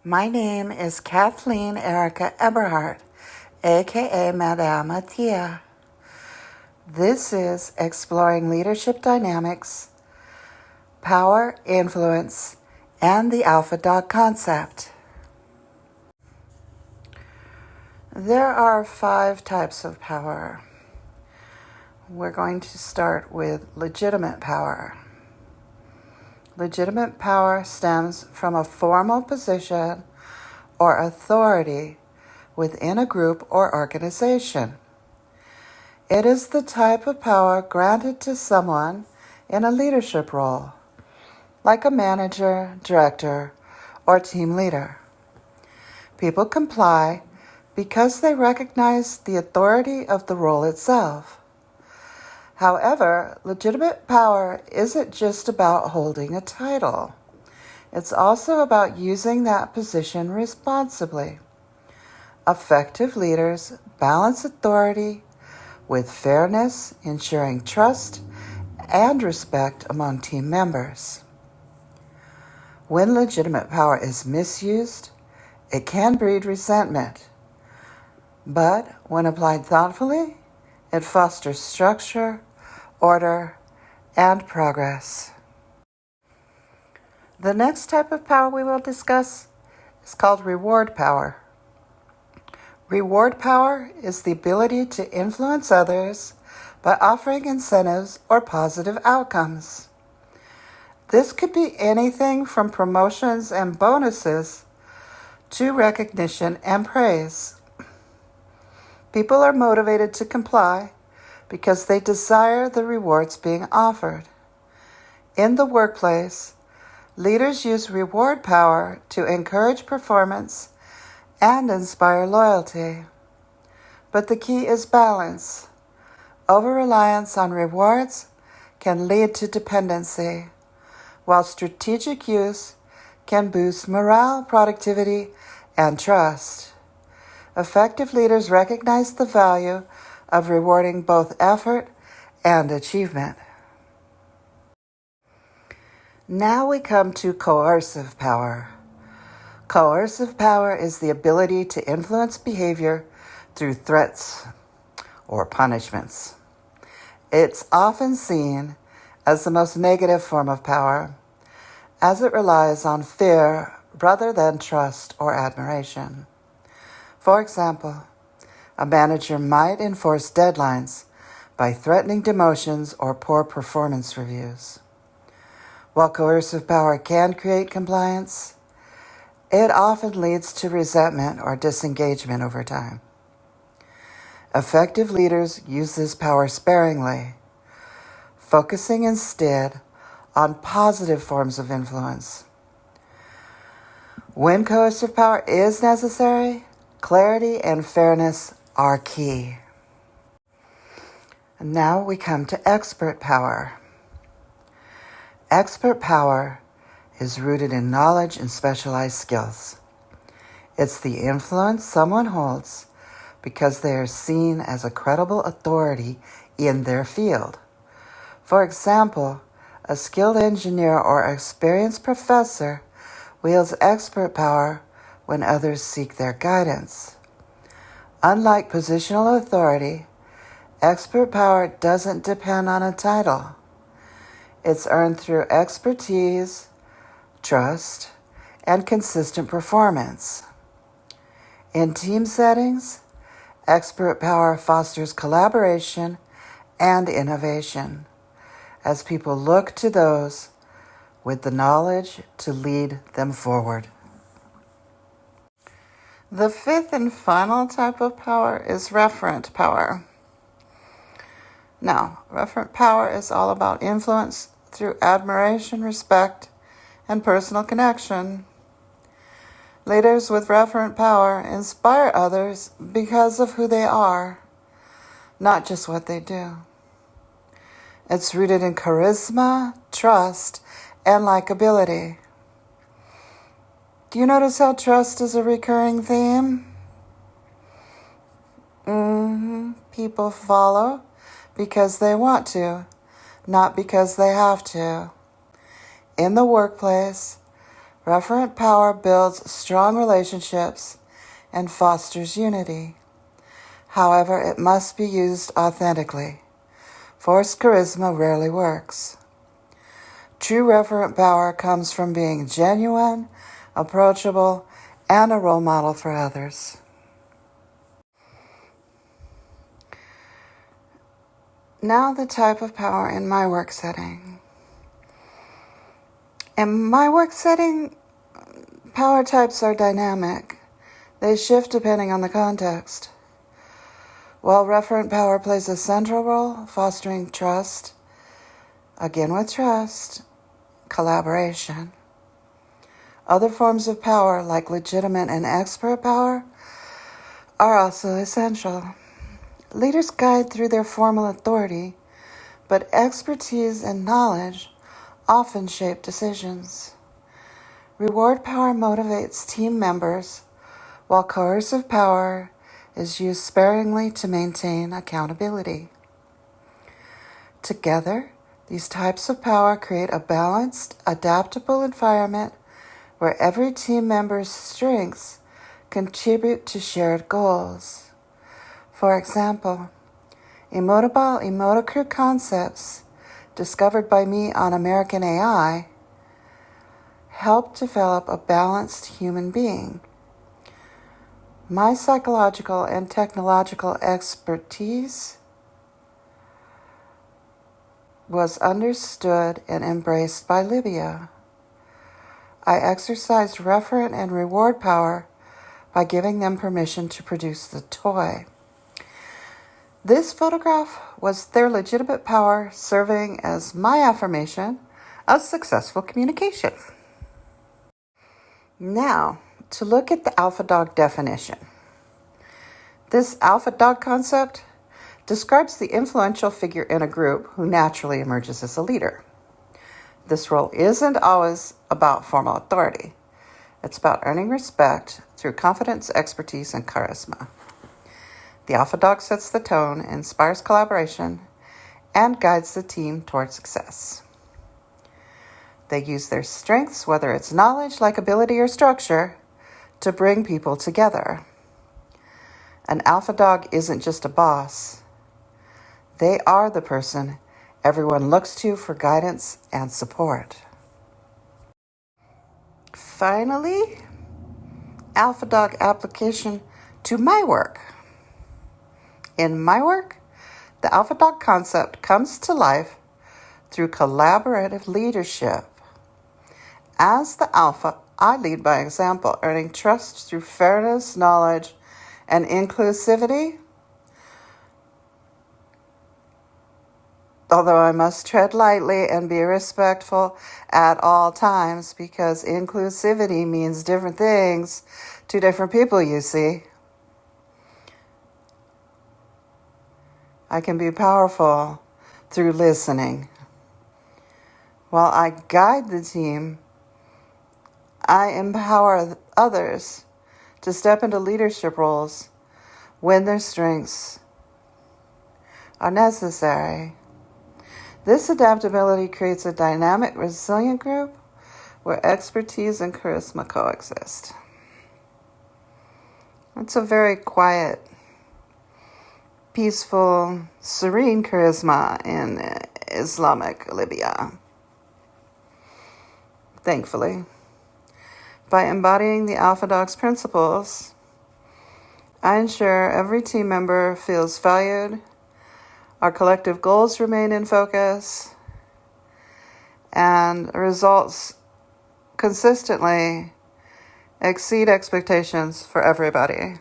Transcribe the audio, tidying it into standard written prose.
My name is Kathleen Erica Eberhardt, aka Madame Tia. This is Exploring Leadership Dynamics, Power, Influence, and the Alpha Dog Concept. There are 5 types of power. We're going to start with legitimate power. Legitimate power stems from a formal position or authority within a group or organization. It is the type of power granted to someone in a leadership role, like a manager, director, or team leader. People comply because they recognize the authority of the role itself. However, legitimate power isn't just about holding a title. It's also about using that position responsibly. Effective leaders balance authority with fairness, ensuring trust and respect among team members. When legitimate power is misused, it can breed resentment. But when applied thoughtfully, it fosters structure, order, and progress. The next type of power we will discuss is called reward power. Reward power is the ability to influence others by offering incentives or positive outcomes. This could be anything from promotions and bonuses to recognition and praise. People are motivated to comply because they desire the rewards being offered. In the workplace, leaders use reward power to encourage performance and inspire loyalty. But the key is balance. Over-reliance on rewards can lead to dependency, while strategic use can boost morale, productivity, and trust. Effective leaders recognize the value of rewarding both effort and achievement. Now we come to coercive power. Coercive power is the ability to influence behavior through threats or punishments. It's often seen as the most negative form of power, as it relies on fear rather than trust or admiration. For example, a manager might enforce deadlines by threatening demotions or poor performance reviews. While coercive power can create compliance, it often leads to resentment or disengagement over time. Effective leaders use this power sparingly, focusing instead on positive forms of influence. When coercive power is necessary, clarity and fairness are key. Now we come to expert power. Expert power is rooted in knowledge and specialized skills. It's the influence someone holds because they are seen as a credible authority in their field. For example, a skilled engineer or experienced professor wields expert power when others seek their guidance. Unlike positional authority, expert power doesn't depend on a title. It's earned through expertise, trust, and consistent performance. In team settings, expert power fosters collaboration and innovation as people look to those with the knowledge to lead them forward. The 5th and final type of power is referent power. Now, referent power is all about influence through admiration, respect, and personal connection. Leaders with referent power inspire others because of who they are, not just what they do. It's rooted in charisma, trust, and likability. Do you notice how trust is a recurring theme? People follow because they want to, not because they have to. In the workplace, Referent power builds strong relationships and fosters unity. However, it must be used authentically. Forced charisma rarely works. True referent power comes from being genuine, approachable, and a role model for others. Now the type of power in my work setting. In my work setting, power types are dynamic. They shift depending on the context. While referent power plays a central role, fostering trust, again with trust, collaboration. Other forms of power, like legitimate and expert power, are also essential. Leaders guide through their formal authority, but expertise and knowledge often shape decisions. Reward power motivates team members, while coercive power is used sparingly to maintain accountability. Together, these types of power create a balanced, adaptable environment where every team member's strengths contribute to shared goals. For example, Emotable Emotocrew concepts discovered by me on American AI helped develop a balanced human being. My psychological and technological expertise was understood and embraced by Libya. I exercised referent and reward power by giving them permission to produce the toy. This photograph was their legitimate power, serving as my affirmation of successful communication. Now, to look at the alpha dog definition. This alpha dog concept describes the influential figure in a group who naturally emerges as a leader. This role isn't always about formal authority. It's about earning respect through confidence, expertise, and charisma. The alpha dog sets the tone, inspires collaboration, and guides the team toward success. They use their strengths, whether it's knowledge, likability, or structure, to bring people together. An alpha dog isn't just a boss. They are the person everyone looks to for guidance and support. Finally, alpha dog application to my work. In my work, the alpha dog concept comes to life through collaborative leadership. As the alpha, I lead by example, earning trust through fairness, knowledge, and inclusivity. Although I must tread lightly and be respectful at all times, because inclusivity means different things to different people, you see. I can be powerful through listening. While I guide the team, I empower others to step into leadership roles when their strengths are necessary. This adaptability creates a dynamic, resilient group where expertise and charisma coexist. It's a very quiet, peaceful, serene charisma in Islamic Libya. Thankfully, by embodying the Alpha Dog's principles, I ensure every team member feels valued, our collective goals remain in focus, and results consistently exceed expectations for everybody.